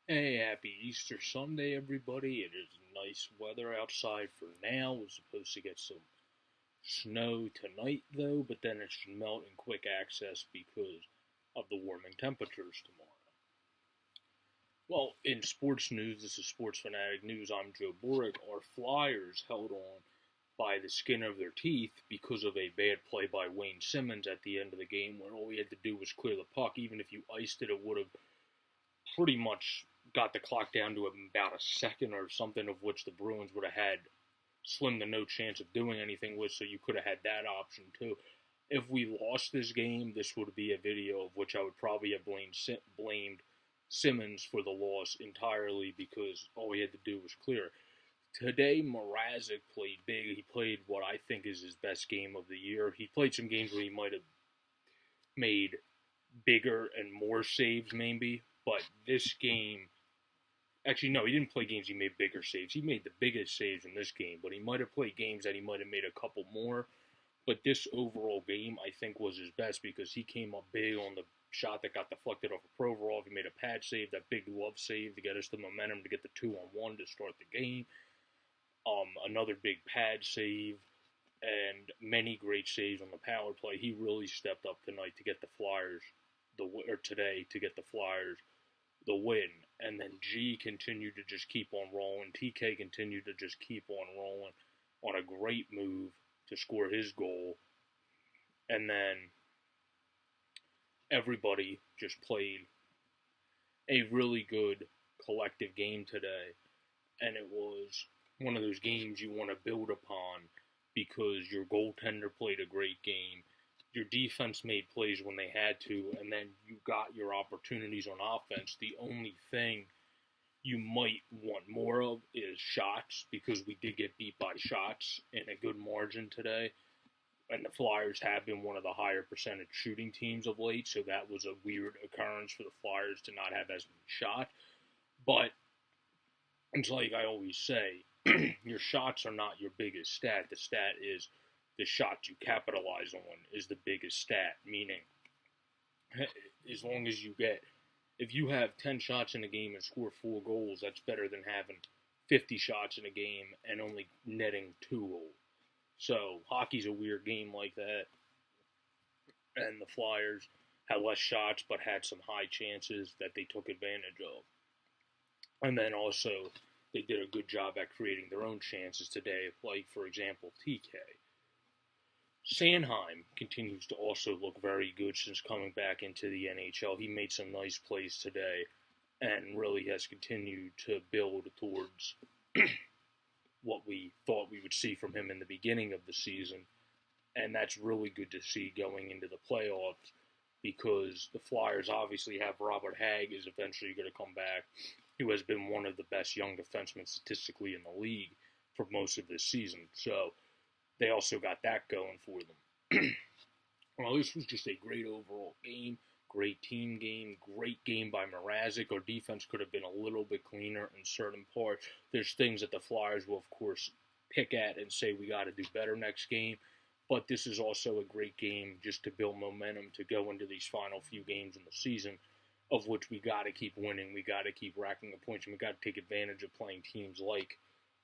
Hey, happy Easter Sunday, everybody. It is nice weather outside for now. We're supposed to get some snow tonight, though, but then it should melt in quick access because of the warming temperatures tomorrow. Well, in sports news, this is Sports Fanatic News. I'm Joe Boric. Our Flyers held on by the skin of their teeth because of a bad play by Wayne Simmons at the end of the game, where all he had to do was clear the puck. Even if you iced it, it would have pretty much got the clock down to about a second or something, of which the Bruins would have had slim to no chance of doing anything with, so you could have had that option too. If we lost this game, this would be a video of which I would probably have blamed Simmons for the loss entirely because all he had to do was clear. Today, Mrazek played big. He played what I think is his best game of the year. He played some games where he might have made bigger and more saves, maybe, but this game, actually, no, he didn't play games he made bigger saves. He made the biggest saves in this game, but he might have played games that he might have made a couple more. But this overall game, I think, was his best because he came up big on the shot that got deflected off of Provorov. He made a pad save, that big glove save to get us the momentum to get the 2-on-1 to start the game. Another big pad save, and many great saves on the power play. He really stepped up tonight to get the Flyers today to get the Flyers the win. And then G continued to just keep on rolling. TK continued to just keep on rolling on a great move to score his goal. And then everybody just played a really good collective game today. And it was one of those games you want to build upon because your goaltender played a great game. Your defense made plays when they had to, and then you got your opportunities on offense. The only thing you might want more of is shots, because we did get beat by shots in a good margin today. And the Flyers have been one of the higher percentage shooting teams of late, so that was a weird occurrence for the Flyers to not have as many shots. But it's like I always say, your shots are not your biggest stat. The stat is the shots you capitalize on is the biggest stat, meaning as long as you get, if you have 10 shots in a game and score 4 goals, that's better than having 50 shots in a game and only netting 2 goals. So hockey's a weird game like that, and the Flyers had less shots but had some high chances that they took advantage of. And then also, they did a good job at creating their own chances today, like, for example, TK. Sanheim continues to also look very good since coming back into the NHL. He made some nice plays today and really has continued to build towards what we thought we would see from him in the beginning of the season. And that's really good to see going into the playoffs because the Flyers obviously have Robert Hagg is eventually going to come back, who has been one of the best young defensemen statistically in the league for most of this season. So they also got that going for them. Well, this was just a great overall game, great team game, great game by Mrazek. Our defense could have been a little bit cleaner in certain parts. There's things that the Flyers will, of course, pick at and say we got to do better next game. But this is also a great game just to build momentum to go into these final few games in the season, of which we got to keep winning. We got to keep racking the points, and we got to take advantage of playing teams like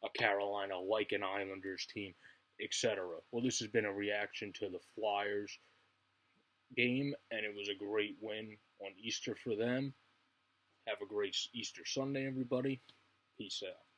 a Carolina, like an Islanders team, etc. Well, this has been a reaction to the Flyers game, and it was a great win on Easter for them. Have a great Easter Sunday, everybody. Peace out.